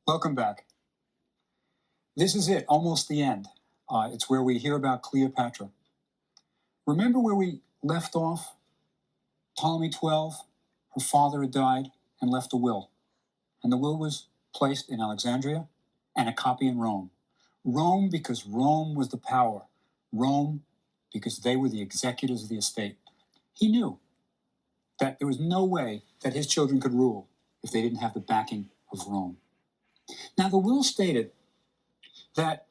Welcome back. This is it, almost the end. It's where we hear about Cleopatra. Remember where we left off? Ptolemy 12, her father had died and left a will. And the will was placed in Alexandria and a copy in Rome. Rome because Rome was the power. Rome because they were the executors of the estate. He knew that there was no way that his children could rule if they didn't have the backing of Rome. Now, the will stated that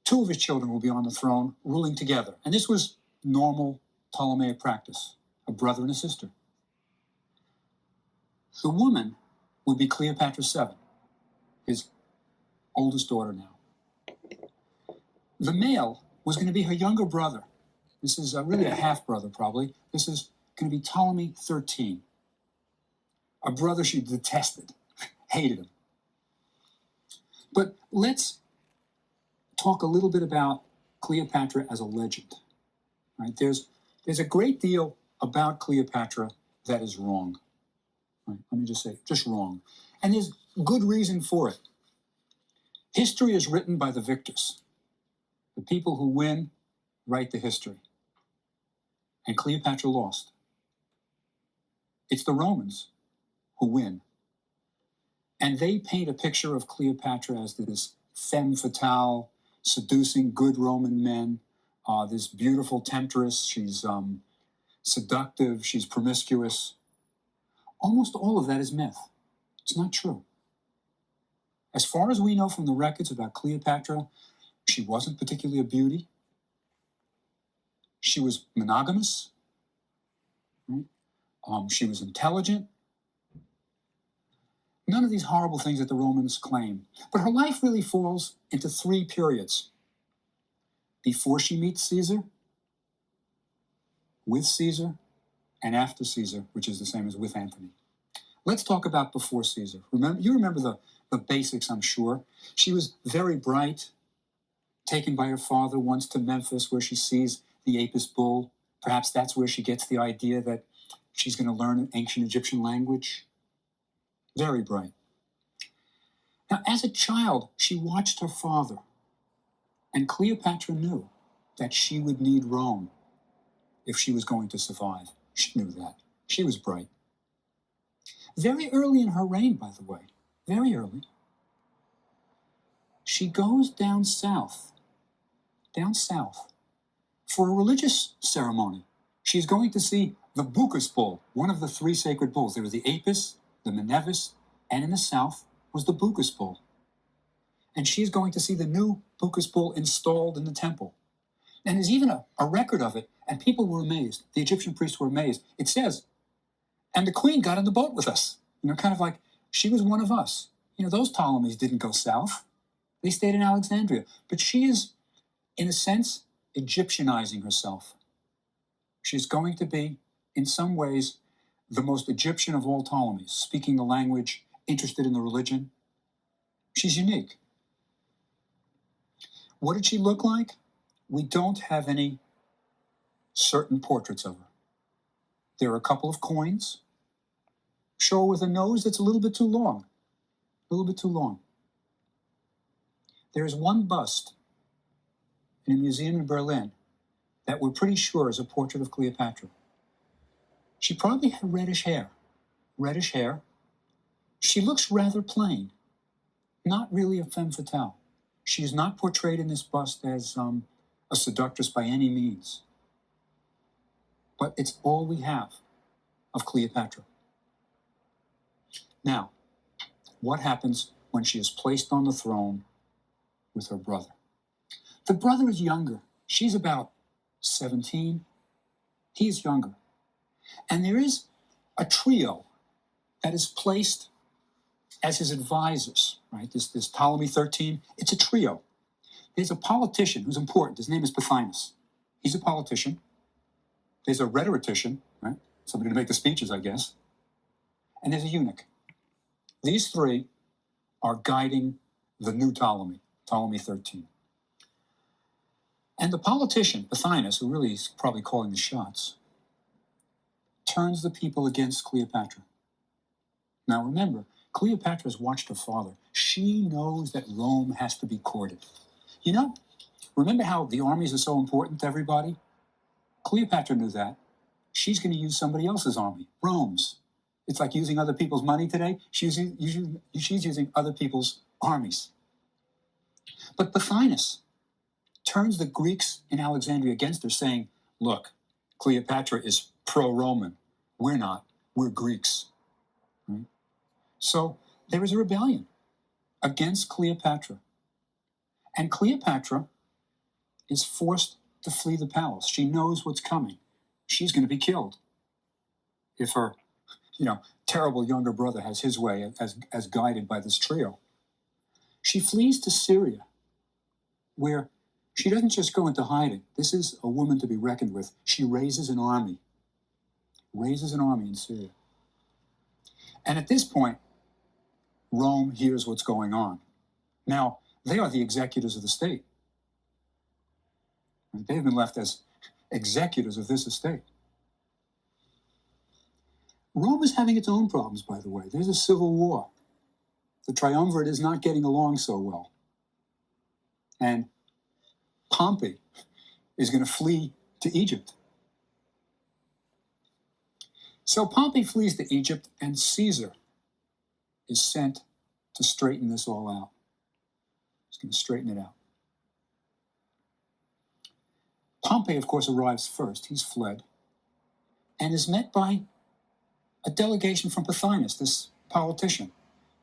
two of his children will be on the throne ruling together. And this was normal Ptolemaic practice, a brother and a sister. The woman would be Cleopatra VII, his oldest daughter now. The male was going to be her younger brother. This is really a half-brother, probably. This is going to be Ptolemy 13, a brother she detested, hated him. But let's talk a little bit about Cleopatra as a legend. Right? There's a great deal about Cleopatra that is wrong. Right? Let me just say, just wrong. And there's good reason for it. History is written by the victors. The people who win write the history. And Cleopatra lost. It's the Romans who win. And they paint a picture of Cleopatra as this femme fatale, seducing good Roman men, this beautiful temptress. She's seductive, she's promiscuous. Almost all of that is myth. It's not true. As far as we know from the records about Cleopatra, she wasn't particularly a beauty. She was monogamous. Right? She was intelligent. None of these horrible things that the Romans claim. But her life really falls into three periods. Before she meets Caesar, with Caesar, and after Caesar, which is the same as with Antony. Let's talk about before Caesar. You remember the basics, I'm sure. She was very bright, taken by her father once to Memphis, where she sees the Apis bull. Perhaps that's where she gets the idea that she's going to learn an ancient Egyptian language. Very bright. Now, as a child, she watched her father, and Cleopatra knew that she would need Rome if she was going to survive. She knew that. She was bright. Very early in her reign, by the way, very early, she goes down south, for a religious ceremony. She's going to see the Bucus bull, one of the three sacred bulls. There was the Apis, the Minervis, and in the south was the Bucus bull. And she's going to see the new Bucus bull installed in the temple. And there's even a record of it, and people were amazed. The Egyptian priests were amazed. It says, and the queen got on the boat with us. Kind of like she was one of us. Those Ptolemies didn't go south. They stayed in Alexandria. But she is, in a sense, Egyptianizing herself. She's going to be, in some ways, the most Egyptian of all Ptolemies, speaking the language, interested in the religion. She's unique. What did she look like? We don't have any certain portraits of her. There are a couple of coins. Show her with a nose that's a little bit too long. There is one bust in a museum in Berlin that we're pretty sure is a portrait of Cleopatra. She probably had reddish hair. She looks rather plain, not really a femme fatale. She is not portrayed in this bust as a seductress by any means. But it's all we have of Cleopatra. Now, what happens when she is placed on the throne with her brother? The brother is younger. She's about 17. He is younger. And there is a trio that is placed as his advisors, right? This Ptolemy 13, it's a trio. There's a politician who's important. His name is Pothinus. He's a politician. There's a rhetorician, right? Somebody to make the speeches, I guess. And there's a eunuch. These three are guiding the new Ptolemy, Ptolemy 13. And the politician, Pothinus, who really is probably calling the shots, turns the people against Cleopatra. Now remember, Cleopatra has watched her father. She knows that Rome has to be courted. You know, remember how the armies are so important to everybody? Cleopatra knew that. She's going to use somebody else's army, Rome's. It's like using other people's money today. She's using other people's armies. But Pothinus turns the Greeks in Alexandria against her, saying, look, Cleopatra is pro-Roman. We're not. We're Greeks. Right? So there is a rebellion against Cleopatra. And Cleopatra is forced to flee the palace. She knows what's coming. She's going to be killed if her, terrible younger brother has his way as guided by this trio. She flees to Syria, where she doesn't just go into hiding. This is a woman to be reckoned with. She raises an army in Syria. And at this point, Rome hears what's going on. Now, they are the executors of the state. They've been left as executors of this estate. Rome is having its own problems, by the way. There's a civil war. The triumvirate is not getting along so well. And Pompey is going to flee to Egypt. So Pompey flees to Egypt, and Caesar is sent to straighten this all out. He's going to straighten it out. Pompey, of course, arrives first. He's fled and is met by a delegation from Pothinus, this politician.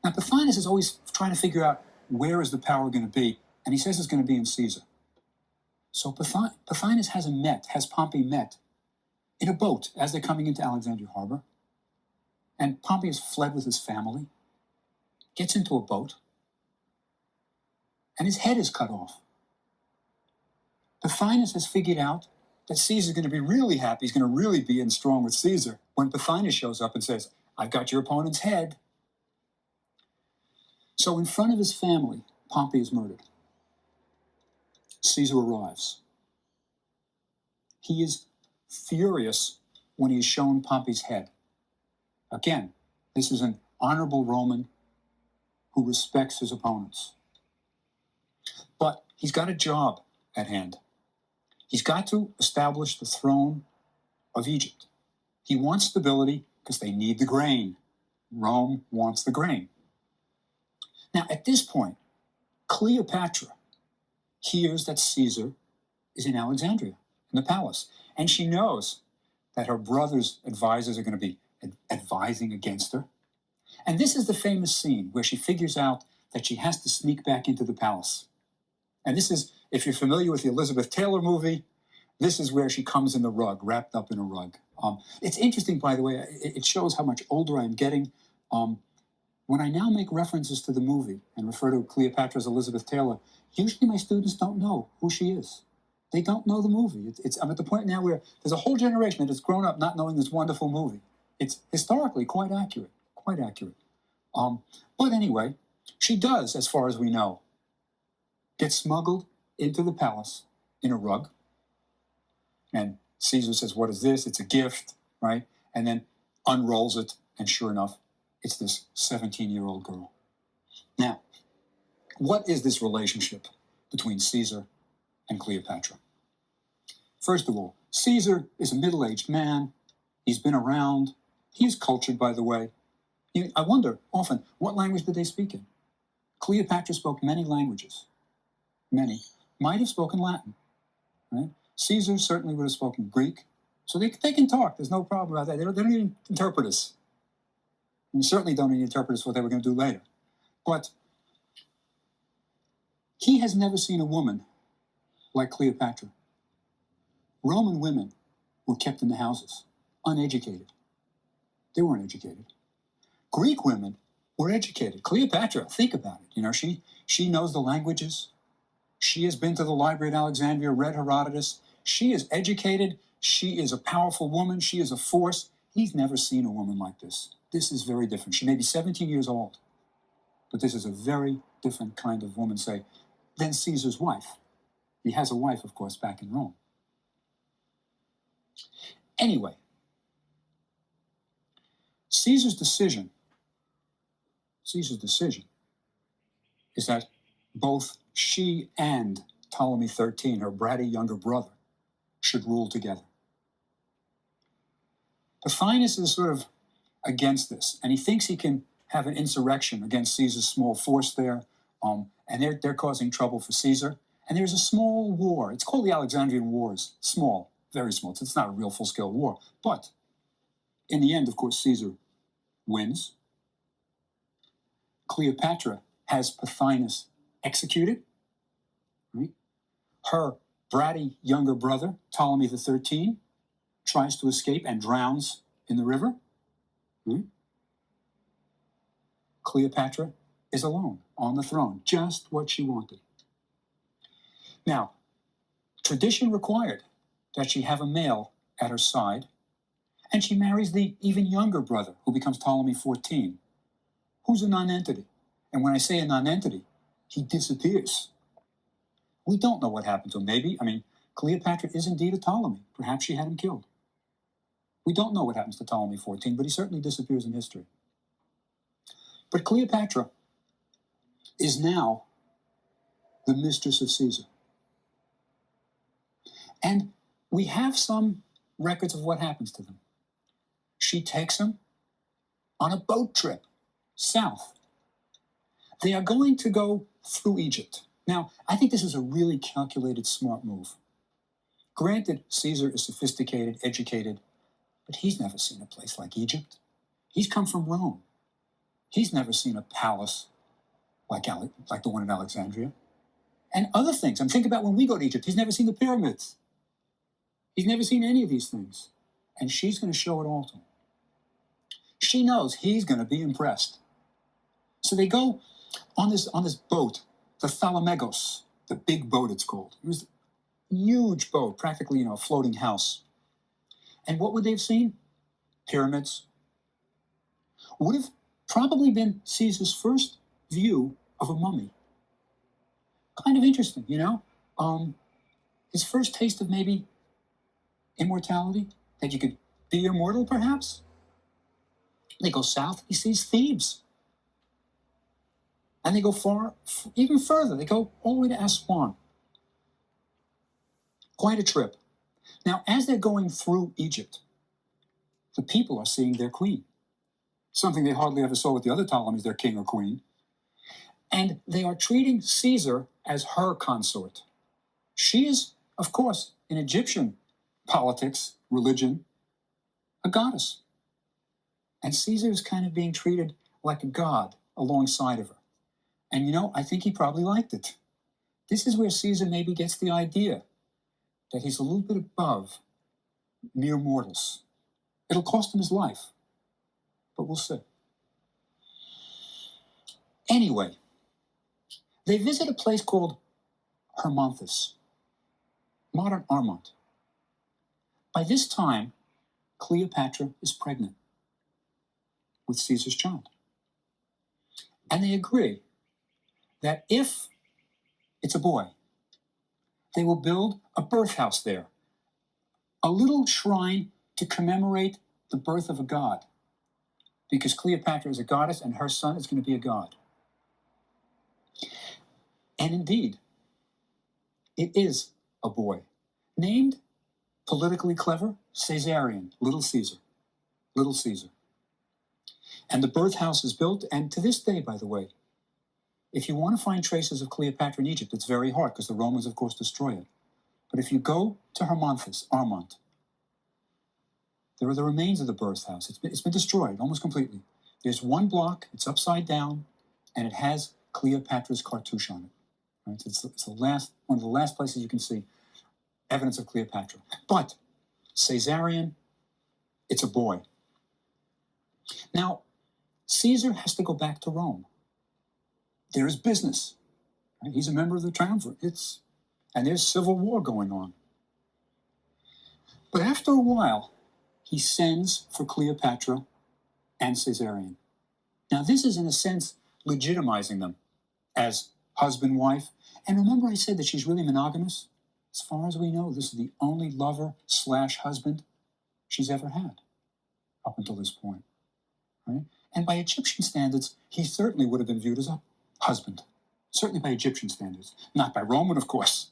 Now, Pothinus is always trying to figure out where is the power going to be, and he says it's going to be in Caesar. So Pothinus has Pompey met in a boat as they're coming into Alexandria Harbor. And Pompey has fled with his family, gets into a boat, and his head is cut off. Pothinus has figured out that Caesar's going to be really happy. He's going to really be in strong with Caesar when Pothinus shows up and says, I've got your opponent's head. So in front of his family, Pompey is murdered. Caesar arrives. He is furious when he is shown Pompey's head. Again, this is an honorable Roman who respects his opponents. But he's got a job at hand. He's got to establish the throne of Egypt. He wants stability because they need the grain. Rome wants the grain. Now, at this point, Cleopatra hears that Caesar is in Alexandria, in the palace. And she knows that her brother's advisors are going to be advising against her. And this is the famous scene where she figures out that she has to sneak back into the palace. And this is, if you're familiar with the Elizabeth Taylor movie, this is where she comes in the rug, wrapped up in a rug. It's interesting, by the way, it shows how much older I'm getting. When I now make references to the movie and refer to Cleopatra as Elizabeth Taylor, usually my students don't know who she is. They don't know the movie. I'm at the point now where there's a whole generation that has grown up not knowing this wonderful movie. It's historically quite accurate. But anyway, she does, as far as we know, get smuggled into the palace in a rug. And Caesar says, what is this? It's a gift, right? And then unrolls it, and sure enough, it's this 17-year-old girl. Now, what is this relationship between Caesar and Cleopatra? First of all, Caesar is a middle-aged man. He's been around. He's cultured, by the way. I wonder often, what language did they speak in? Cleopatra spoke many languages. Many. Might have spoken Latin, right? Caesar certainly would have spoken Greek. So they can talk. There's no problem about that. They don't need interpreters. And certainly don't need interpreters for what they were going to do later. But he has never seen a woman like Cleopatra. Roman women were kept in the houses, uneducated. They weren't educated. Greek women were educated. Cleopatra, think about it. She knows the languages. She has been to the library at Alexandria, read Herodotus. She is educated. She is a powerful woman. She is a force. He's never seen a woman like this. This is very different. She may be 17 years old, but this is a very different kind of woman, say, than Caesar's wife. He has a wife, of course, back in Rome. Anyway, Caesar's decision Caesar's decision is that both she and Ptolemy XIII, her bratty younger brother, should rule together. Pothinus is sort of against this, and he thinks he can have an insurrection against Caesar's small force there, and they're causing trouble for Caesar. And there's a small war. It's called the Alexandrian Wars. Small, very small. It's not a real full-scale war. But in the end, of course, Caesar wins. Cleopatra has Pothinus executed. Right? Her bratty younger brother, Ptolemy XIII, tries to escape and drowns in the river. Cleopatra is alone on the throne, just what she wanted. Now, tradition required that she have a male at her side, and she marries the even younger brother, who becomes Ptolemy XIV, who's a nonentity. And when I say a nonentity, he disappears. We don't know what happened to him. Maybe, Cleopatra is indeed a Ptolemy. Perhaps she had him killed. We don't know what happens to Ptolemy XIV, but he certainly disappears in history. But Cleopatra is now the mistress of Caesar. And we have some records of what happens to them. She takes him on a boat trip south. They are going to go through Egypt. Now, I think this is a really calculated, smart move. Granted, Caesar is sophisticated, educated, but he's never seen a place like Egypt. He's come from Rome. He's never seen a palace like the one in Alexandria. And other things. Think about when we go to Egypt. He's never seen the pyramids. He's never seen any of these things. And she's going to show it all to him. She knows he's going to be impressed. So they go on this boat, the Thalamegos, the big boat it's called. It was a huge boat, practically, a floating house. And what would they have seen? Pyramids. Would have probably been Caesar's first view of a mummy. Kind of interesting, his first taste of maybe immortality, that you could be immortal, perhaps. They go south, he sees Thebes. And they go far, even further. They go all the way to Aswan. Quite a trip. Now, as they're going through Egypt, the people are seeing their queen. Something they hardly ever saw with the other Ptolemies, their king or queen. And they are treating Caesar as her consort. She is, of course, in Egyptian politics, religion, a goddess. And Caesar is kind of being treated like a god alongside of her. And I think he probably liked it. This is where Caesar maybe gets the idea that he's a little bit above mere mortals. It'll cost him his life, but we'll see. Anyway, they visit a place called Hermonthis, modern Armont. By this time, Cleopatra is pregnant with Caesar's child. And they agree that if it's a boy, they will build a birth house there, a little shrine to commemorate the birth of a god, because Cleopatra is a goddess and her son is going to be a god. And indeed, it is a boy, named, politically clever, Caesarion, Little Caesar. Little Caesar. And the birth house is built, and to this day, by the way, if you want to find traces of Cleopatra in Egypt, it's very hard, because the Romans, of course, destroy it. But if you go to Hermonthis, Armont, there are the remains of the birth house. It's been destroyed almost completely. There's one block, it's upside down, and it has Cleopatra's cartouche on it. Right? It's one of the last places you can see evidence of Cleopatra. But Caesarion, it's a boy. Now, Caesar has to go back to Rome. There is business. Right? He's a member of the triumvirate. And there's civil war going on. But after a while, he sends for Cleopatra and Caesarion. Now, this is, in a sense, legitimizing them as husband-wife. And remember I said that she's really monogamous? As far as we know, this is the only lover/husband she's ever had up until this point. Right? And by Egyptian standards, he certainly would have been viewed as a husband. Certainly by Egyptian standards. Not by Roman, of course.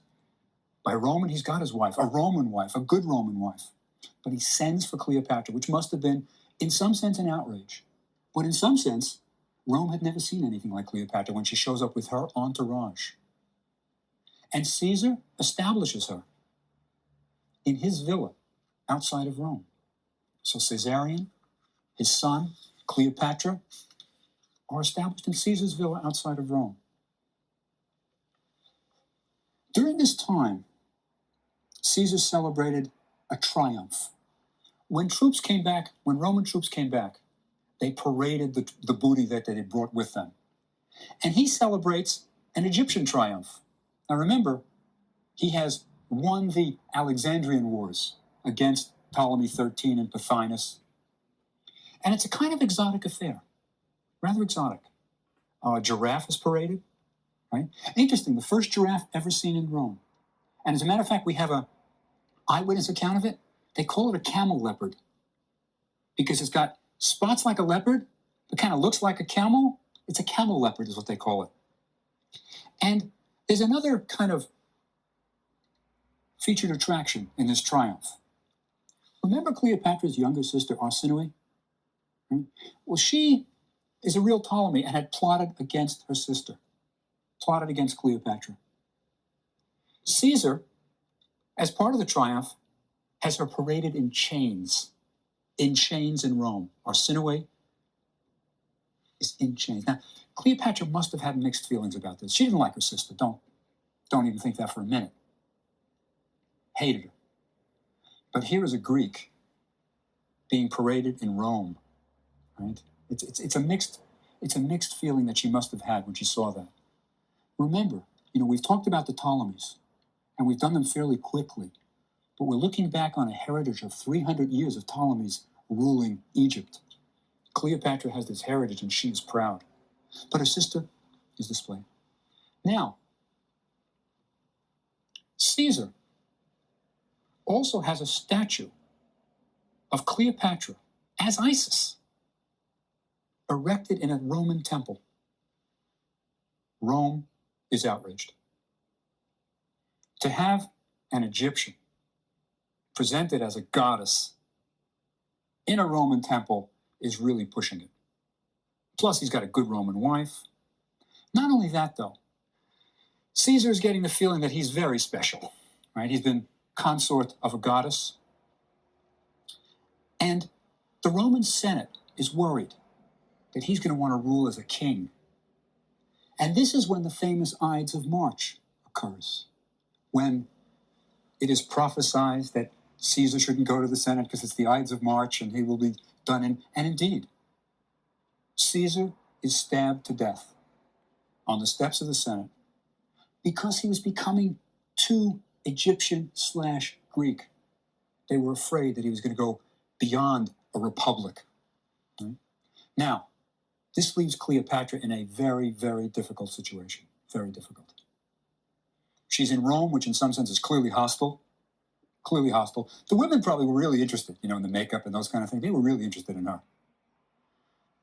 By Roman, he's got his wife, a Roman wife, a good Roman wife. But he sends for Cleopatra, which must have been, in some sense, an outrage. But in some sense, Rome had never seen anything like Cleopatra when she shows up with her entourage. And Caesar establishes her in his villa outside of Rome. So Caesarion, his son, Cleopatra, are established in Caesar's villa outside of Rome. During this time, Caesar celebrated a triumph. When troops came back, when Roman troops came back, they paraded the booty that they had brought with them. And he celebrates an Egyptian triumph. Now remember, he has won the Alexandrian Wars against Ptolemy XIII and Pothinus. And it's a kind of exotic affair, rather exotic. A giraffe is paraded, right? Interesting, the first giraffe ever seen in Rome. And as a matter of fact, we have an eyewitness account of it. They call it a camel leopard because it's got spots like a leopard, but kind of looks like a camel. It's a camel leopard is what they call it. And there's another kind of featured attraction in this triumph. Remember Cleopatra's younger sister, Arsinoe? Right? Well, she is a real Ptolemy and had plotted against her sister, plotted against Cleopatra. Caesar, as part of the triumph, has her paraded in chains in Rome. Arsinoe is in chains. Now, Cleopatra must have had mixed feelings about this. She didn't like her sister. Don't even think that for a minute. Hated her. But here is a Greek being paraded in Rome, right? It's a mixed feeling that she must have had when she saw that. Remember, we've talked about the Ptolemies, and we've done them fairly quickly, but we're looking back on a heritage of 300 years of Ptolemies ruling Egypt. Cleopatra has this heritage, and she is proud. But her sister is displayed. Now, Caesar also has a statue of Cleopatra as Isis erected in a Roman temple. Rome is outraged. To have an Egyptian presented as a goddess in a Roman temple is really pushing it. Plus, he's got a good Roman wife. Not only that, though, Caesar is getting the feeling that he's very special, right? He's been consort of a goddess. And the Roman Senate is worried that he's going to want to rule as a king. And this is when the famous Ides of March occurs, when it is prophesied that Caesar shouldn't go to the Senate because it's the Ides of March and he will be done in. And indeed, Caesar is stabbed to death on the steps of the Senate because he was becoming too Egyptian/Greek. They were afraid that he was going to go beyond a republic. Right? Now, this leaves Cleopatra in a very, very difficult situation. Very difficult. She's in Rome, which in some sense is clearly hostile. Clearly hostile. The women probably were really interested, in the makeup and those kind of things. They were really interested in her.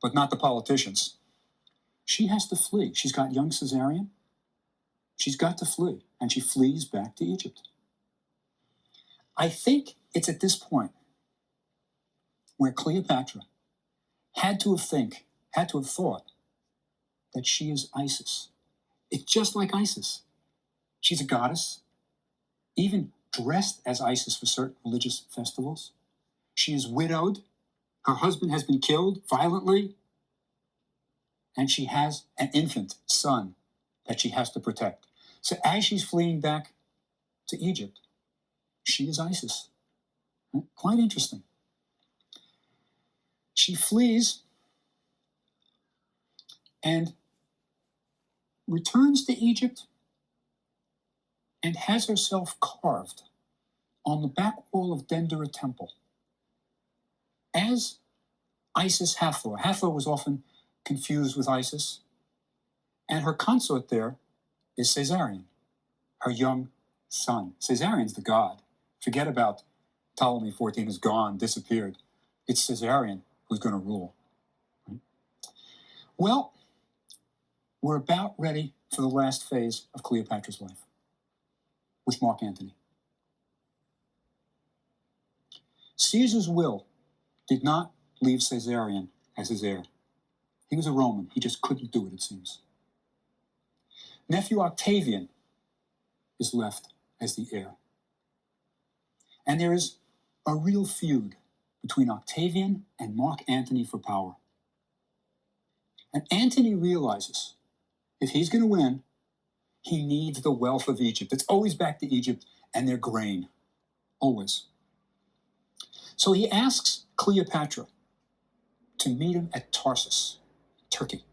But not the politicians. She has to flee. She's got young Caesarion. She's got to flee, and she flees back to Egypt. I think it's at this point where Cleopatra had to have thought that she is Isis. It's just like Isis. She's a goddess, even dressed as Isis for certain religious festivals. She is widowed. Her husband has been killed violently. And she has an infant son that she has to protect. So as she's fleeing back to Egypt, she is Isis. Quite interesting. She flees and returns to Egypt and has herself carved on the back wall of Dendera Temple as Isis Hathor. Hathor was often confused with Isis, and her consort there is Caesarion, her young son. Caesarion's the god. Forget about Ptolemy XIV is gone, disappeared. It's Caesarion who's going to rule. Right? Well, we're about ready for the last phase of Cleopatra's life with Mark Antony. Caesar's will did not leave Caesarion as his heir. He was a Roman. He just couldn't do it, it seems. Nephew Octavian is left as the heir. And there is a real feud between Octavian and Mark Antony for power. And Antony realizes if he's going to win, he needs the wealth of Egypt. It's always back to Egypt and their grain. Always. So he asks Cleopatra to meet him at Tarsus, Turkey.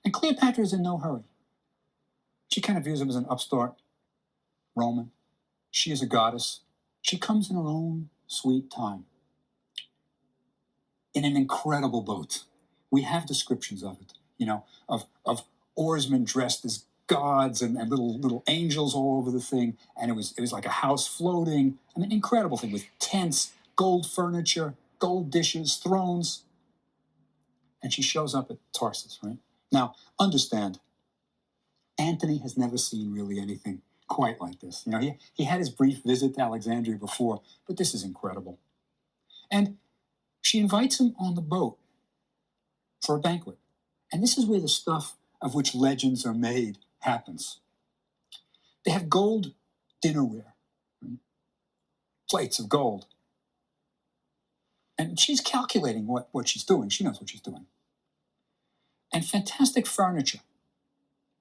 And Cleopatra is in no hurry. She kind of views him as an upstart Roman. She is a goddess. She comes in her own sweet time. In an incredible boat. We have descriptions of it, of oarsmen dressed as gods and little angels all over the thing. And it was like a house floating. I mean, incredible thing with tents, gold furniture, gold dishes, thrones. And she shows up at Tarsus, right? Now, understand, Antony has never seen really anything quite like this. He had his brief visit to Alexandria before, but this is incredible. And she invites him on the boat for a banquet. And this is where the stuff of which legends are made happens. They have gold dinnerware, right? Plates of gold. And she's calculating what she's doing. She knows what she's doing. And fantastic furniture.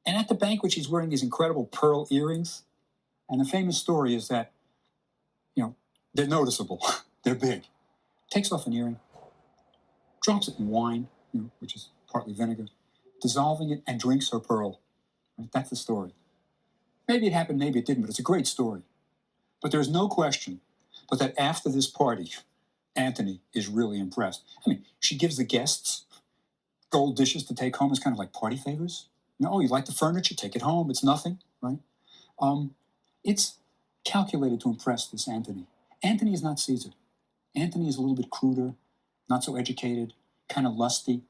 And at the banquet, she's wearing these incredible pearl earrings. And the famous story is that, they're noticeable. They're big. Takes off an earring, drops it in wine, which is partly vinegar, dissolving it, and drinks her pearl. Right? That's the story. Maybe it happened, maybe it didn't, but it's a great story. But there's no question but that after this party, Antony is really impressed. I mean, she gives the guests gold dishes to take home as kind of like party favors. You like the furniture? Take it home. It's nothing, right? It's calculated to impress this Antony. Antony is not Caesar. Antony is a little bit cruder, not so educated, kind of lusty.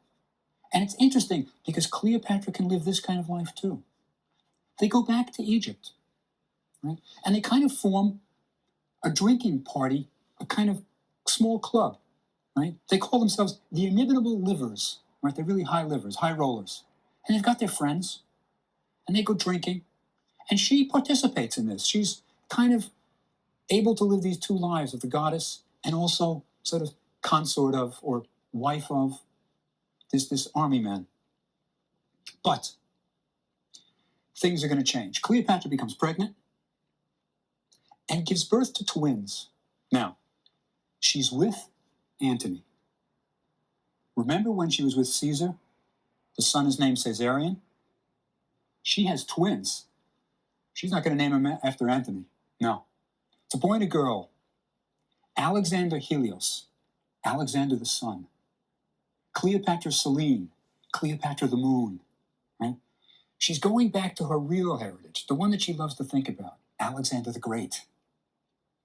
And it's interesting because Cleopatra can live this kind of life too. They go back to Egypt, right? And they kind of form a drinking party, a kind of small club, right? They call themselves the Inimitable Livers, right? They're really high livers, high rollers. And they've got their friends, and they go drinking. And she participates in this. She's kind of able to live these two lives of the goddess and also sort of consort of or wife of this army man. But things are going to change. Cleopatra becomes pregnant and gives birth to twins. Now, she's with Antony. Remember when she was with Caesar? The son is named Caesarion. She has twins. She's not going to name him after Antony. No. It's a boy and a girl. Alexander Helios, Alexander the sun. Cleopatra Selene, Cleopatra the moon. Right? She's going back to her real heritage, the one that she loves to think about, Alexander the Great.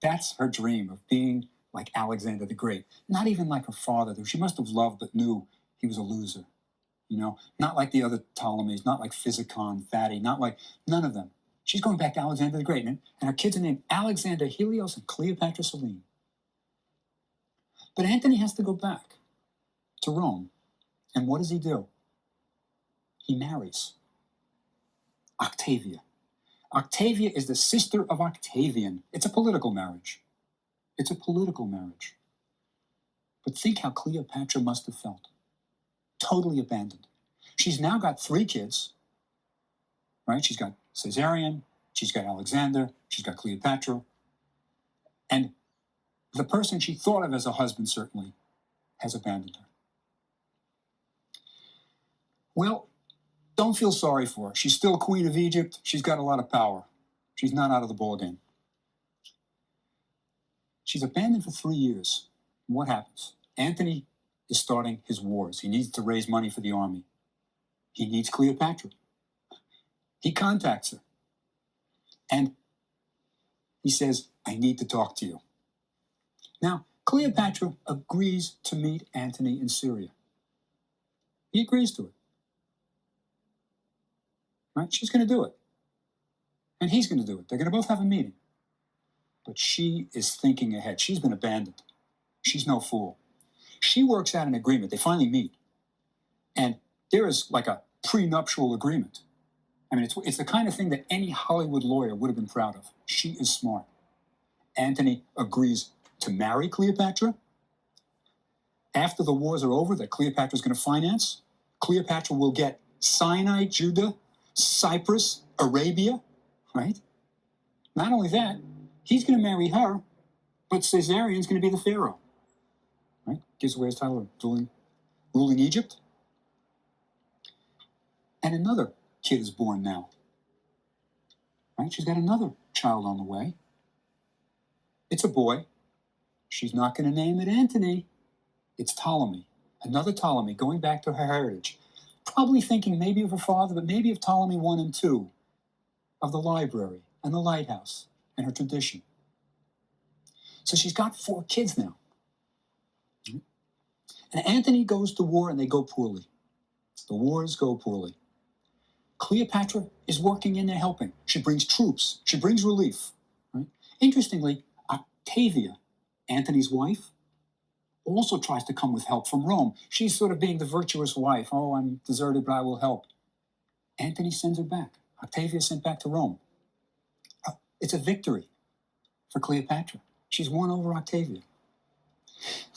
That's her dream of being like Alexander the Great. Not even like her father, though she must have loved but knew he was a loser. Not like the other Ptolemies, not like Physicon, Thady, not like none of them. She's going back to Alexander the Great, and her kids are named Alexander Helios and Cleopatra Selene. But Antony has to go back to Rome. And what does he do? He marries Octavia. Octavia is the sister of Octavian. It's a political marriage. It's a political marriage. But think how Cleopatra must have felt. Totally abandoned. She's now got 3 kids, right? She's got Caesarion, she's got Alexander, she's got Cleopatra. And the person she thought of as a husband certainly has abandoned her. Well, don't feel sorry for her. She's still queen of Egypt. She's got a lot of power. She's not out of the ballgame. She's abandoned for 3 years. What happens? Antony is starting his wars. He needs to raise money for the army. He needs Cleopatra. He contacts her. And he says, I need to talk to you. Now, Cleopatra agrees to meet Antony in Syria. He agrees to it. Right? She's going to do it. And he's going to do it. They're going to both have a meeting. But she is thinking ahead. She's been abandoned. She's no fool. She works out an agreement. They finally meet. And there is like a prenuptial agreement. I mean, it's the kind of thing that any Hollywood lawyer would have been proud of. She is smart. Antony agrees to marry Cleopatra. After the wars are over that Cleopatra is going to finance, Cleopatra will get Sinai, Judah, Cyprus, Arabia, right? Not only that, he's going to marry her, but Caesarion's going to be the pharaoh, right? Gives away his title of ruling Egypt. And another kid is born now, right? She's got another child on the way. It's a boy. She's not going to name it Antony. It's Ptolemy, another Ptolemy, going back to her heritage. Probably thinking maybe of her father, but maybe of Ptolemy 1 and 2, of the library and the lighthouse and her tradition. So she's got 4 kids now. And Antony goes to war and they go poorly. The wars go poorly. Cleopatra is working in there helping. She brings troops. She brings relief. Right? Interestingly, Octavia, Antony's wife, also tries to come with help from Rome. She's sort of being the virtuous wife. Oh, I'm deserted, but I will help. Antony sends her back. Octavia is sent back to Rome. It's a victory for Cleopatra. She's won over Octavia.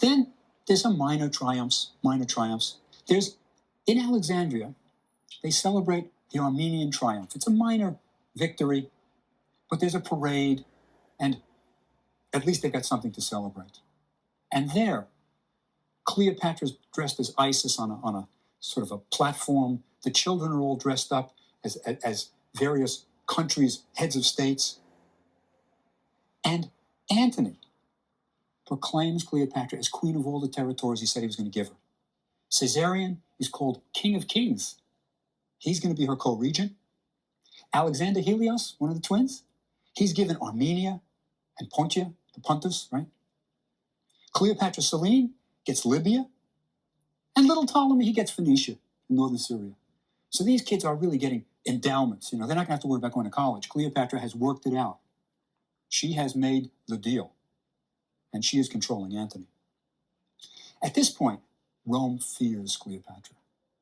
Then there's some minor triumphs. There's, in Alexandria, they celebrate the Armenian triumph. It's a minor victory, but there's a parade, and at least they've got something to celebrate. And there, Cleopatra's dressed as Isis on a sort of a platform. The children are all dressed up as various countries' heads of states. And Antony proclaims Cleopatra as queen of all the territories he said he was going to give her. Caesarion is called king of kings. He's going to be her co-regent. Alexander Helios, one of the twins, he's given Armenia and Pontia, the Pontus, right? Cleopatra Selene gets Libya. And little Ptolemy, he gets Phoenicia in northern Syria. So these kids are really getting endowments. They're not going to have to worry about going to college. Cleopatra has worked it out. She has made the deal. And she is controlling Antony. At this point, Rome fears Cleopatra,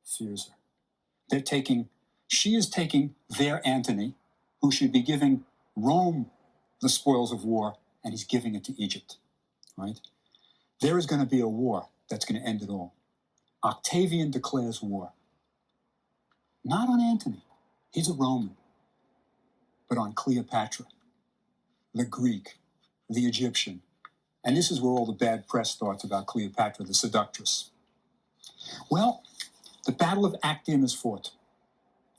fears her. She is taking their Antony, who should be giving Rome the spoils of war, and he's giving it to Egypt, right? There is going to be a war that's going to end it all. Octavian declares war. Not on Antony, he's a Roman, but on Cleopatra, the Greek, the Egyptian. And this is where all the bad press starts about Cleopatra, the seductress. Well, the Battle of Actium is fought.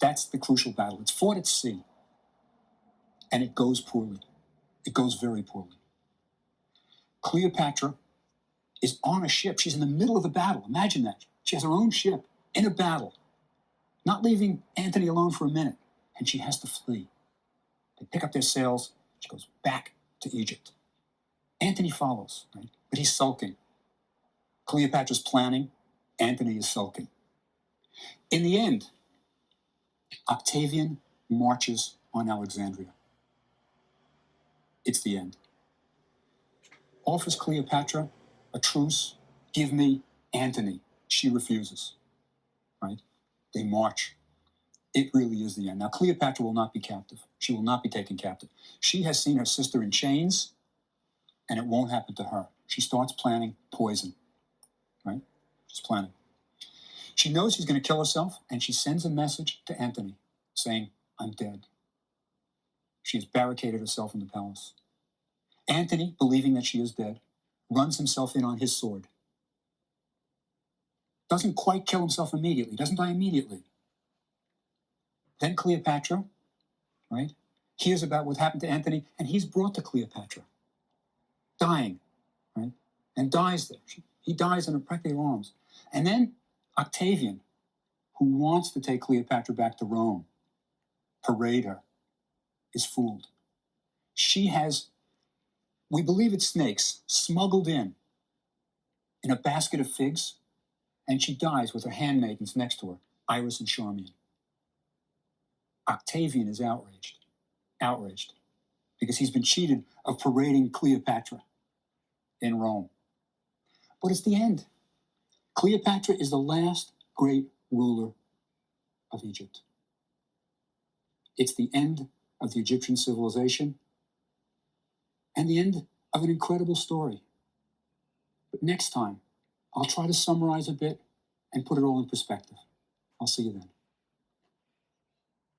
That's the crucial battle. It's fought at sea. And it goes poorly. It goes very poorly. Cleopatra is on a ship. She's in the middle of the battle. Imagine that. She has her own ship in a battle, not leaving Antony alone for a minute. And she has to flee. They pick up their sails. She goes back to Egypt. Antony follows, right? But he's sulking. Cleopatra's planning. Antony is sulking. In the end, Octavian marches on Alexandria. It's the end. Offers Cleopatra a truce. Give me Antony. She refuses, right? They march. It really is the end. Now, Cleopatra will not be captive. She will not be taken captive. She has seen her sister in chains, and it won't happen to her. She starts planning poison, right? She's planning. She knows she's going to kill herself, and she sends a message to Antony saying, I'm dead. She has barricaded herself in the palace. Antony, believing that she is dead, runs himself in on his sword. Doesn't quite kill himself immediately, doesn't die immediately. Then Cleopatra, right, hears about what happened to Antony, and he's brought to Cleopatra, dying, right, and dies there. He dies in her practically arms. And then Octavian, who wants to take Cleopatra back to Rome, parade her, is fooled. She has, we believe it's snakes, smuggled in a basket of figs, and she dies with her handmaidens next to her, Iris and Charmian. Octavian is outraged, because he's been cheated of parading Cleopatra in Rome. But it's the end. Cleopatra is the last great ruler of Egypt. It's the end of the Egyptian civilization and the end of an incredible story. But next time, I'll try to summarize a bit and put it all in perspective. I'll see you then.